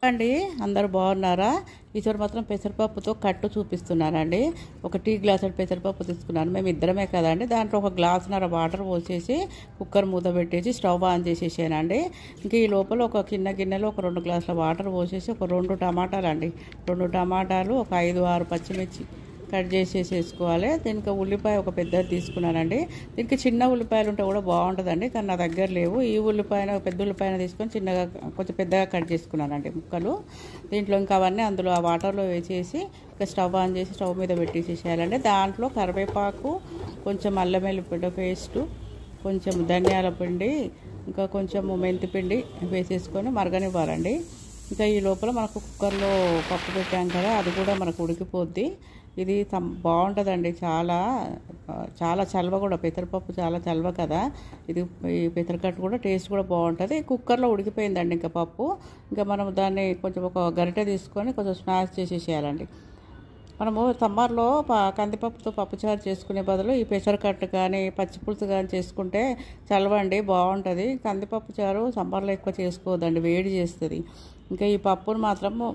అండి అందరూ బాగున్నారా? ఈసారి మాత్రం పెసరపప్పుతో కట్టు చూపిస్తున్నానండి. ఒక టీ గ్లాస్ పెసరపప్పు తీసుకున్నాను. మేము ఇద్దరమే కదండి. దాంట్లో ఒక గ్లాసున్నర వాటర్ పోసేసి కుక్కర్ మూత పెట్టేసి స్టవ్ ఆన్ చేసేసానండి. ఇంకా ఈ లోపల ఒక చిన్న గిన్నెలో ఒక 2 గ్లాసుల వాటర్ పోసేసి ఒక 2 టమాటాలు అండి, 2 టమాటాలు, ఒక 5-6 పచ్చిమిర్చి కట్ చేసేసుకోవాలి. దీనికి ఉల్లిపాయ ఒక పెద్దది తీసుకున్నానండి. దీనికి చిన్న ఉల్లిపాయలు ఉంటే కూడా బాగుంటుందండి, కానీ నా దగ్గర లేవు. ఈ ఉల్లిపాయను పెద్ద ఉల్లిపాయను తీసుకొని చిన్నగా కొంచెం పెద్దగా కట్ చేసుకున్నానండి ముక్కలు. దీంట్లో ఇంకా అవన్నీ అందులో ఆ వాటర్లో వేసేసి ఇంకా స్టవ్ ఆన్ చేసి స్టవ్ మీద పెట్టేసేసేయాలండి. దాంట్లో కరివేపాకు, కొంచెం అల్లం వెల్లుల్లి పేస్టు, కొంచెం ధనియాల పిండి, ఇంకా కొంచెం మెంతి పిండి వేసేసుకొని మరగనివ్వాలండి. ఇంకా ఈ లోపల మనకు కుక్కర్లో పప్పు పెట్టాం కదా, అది కూడా మనకు ఉడికిపోద్ది. ఇది బాగుంటుందండి. చాలా చాలా చల్వ కూడా, పెసరపప్పు చాలా చల్వ కదా. ఇది ఈ పెసరకట్టు కూడా టేస్ట్ కూడా బాగుంటుంది. కుక్కర్లో ఉడికిపోయిందండి ఇంకా పప్పు. ఇంకా మనం దాన్ని కొంచెం ఒక గరిటె తీసుకొని కొంచెం స్మాష్ చేసేసేయాలండి. మనము సమ్మర్లో కందిపప్పుతో పప్పుచారు చేసుకునే బదులు ఈ పెసరకట్టు కానీ పచ్చిపులుసు కానీ చేసుకుంటే చలవండి, బాగుంటుంది. కందిపప్పు చారు సమ్మర్లో ఎక్కువ చేసుకోవద్దండి, వేడి చేస్తుంది. ఇంకా ఈ పప్పును మాత్రము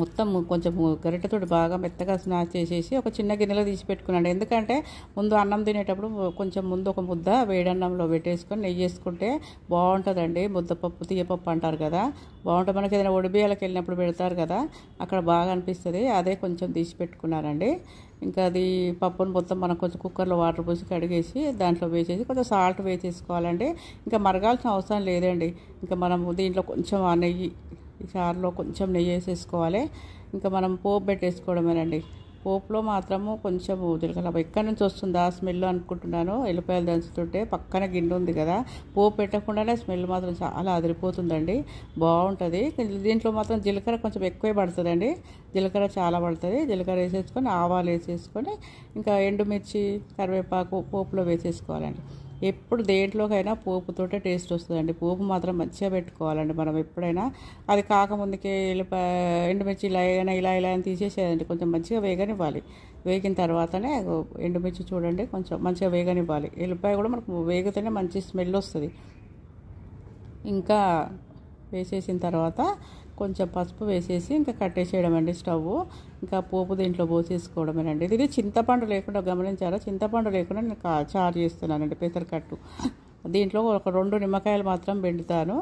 మొత్తం కొంచెం గరిటెతోటి బాగా మెత్తగా స్మాష్ చేసేసి ఒక చిన్న గిన్నెలో తీసి పెట్టుకున్నాను. ఎందుకంటే ముందు అన్నం తినేటప్పుడు కొంచెం ముందు ఒక ముద్ద వేడన్నంలో పెట్టేసుకొని నెయ్యి వేసుకుంటే బాగుంటుందండి. ముద్దపప్పు తీయపప్పు అంటారు కదా, బాగుంటుంది. మనకి ఏదైనా ఒడిబియ్యాలకు వెళ్ళినప్పుడు పెడతారు కదా, అక్కడ బాగా అనిపిస్తుంది. అదే కొంచెం తీసి పెట్టుకున్నానండి. ఇంకా అది పప్పును మొత్తం మనం కొంచెం కుక్కర్లో వాటర్ పోసి కడిగేసి దాంట్లో వేసేసి కొంచెం సాల్ట్ వేసేసుకోవాలండి. ఇంకా మరగాల్సిన అవసరం లేదండి. ఇంకా మనం దీంట్లో కొంచెం ఆ నెయ్యి, ఈ చారులో కొంచెం నెయ్యి వేసేసుకోవాలి. ఇంకా మనం పోపు పెట్టేసుకోవడమేనండి. పోపులో మాత్రము కొంచెం జీలకర్ర ఎక్కడి నుంచి వస్తుందా స్మెల్ అనుకుంటున్నాను. ఎల్లిపాయలు దంచుతుంటే పక్కన గిన్నె ఉంది కదా, పోపు పెట్టకుండానే స్మెల్ మాత్రం చాలా అదిరిపోతుందండి, బాగుంటుంది. దీంట్లో మాత్రం జీలకర్ర కొంచెం ఎక్కువే పడుతుందండి, జీలకర్ర చాలా పడుతుంది. జీలకర్ర వేసేసుకొని ఆవాలు వేసేసుకొని ఇంకా ఎండుమిర్చి, కరివేపాకు పోపులో వేసేసుకోవాలండి. ఎప్పుడు దేంట్లోకైనా పోపుతోటే టేస్ట్ వస్తుందండి. పోపు మాత్రం మంచిగా పెట్టుకోవాలండి మనం ఎప్పుడైనా. అది కాకముందుకే ఎండుమిర్చి ఇలా అని తీసేసేదండి, కొంచెం మంచిగా వేగనివ్వాలి. వేగిన తర్వాతనే ఎండుమిర్చి చూడండి కొంచెం మంచిగా వేగనివ్వాలి. ఎల్లిపాయ కూడా మనకు వేగితేనే మంచి స్మెల్ వస్తుంది. ఇంకా వేసేసిన తర్వాత కొంచెం పసుపు వేసేసి ఇంకా కట్టేసేయడం అండి స్టవ్. ఇంకా పోపు దీంట్లో పోసేసుకోవడమేనండి. ఇది చింతపండు లేకుండా, గమనించారా, చింతపండు లేకుండా నేను చారు చేస్తున్నానండి పెసరకట్టు. దీంట్లో ఒక 2 నిమ్మకాయలు మాత్రం పిండుతాను.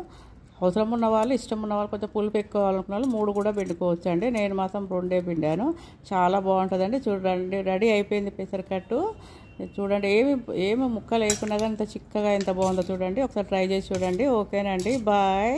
అవసరం ఉన్న వాళ్ళు, ఇష్టం ఉన్న వాళ్ళు, కొంచెం పులుపు ఎక్కువ అనుకున్న వాళ్ళు 3 కూడా పిండుకోవచ్చు అండి. నేను మాత్రం 2 పిండాను. చాలా బాగుంటుందండి. చూడండి, రెడీ అయిపోయింది పెసరకట్టు. చూడండి, ఏమి ముక్కలు వేయకుండా ఇంత చిక్కగా ఎంత బాగుందో చూడండి. ఒకసారి ట్రై చేసి చూడండి. ఓకేనండి, బాయ్.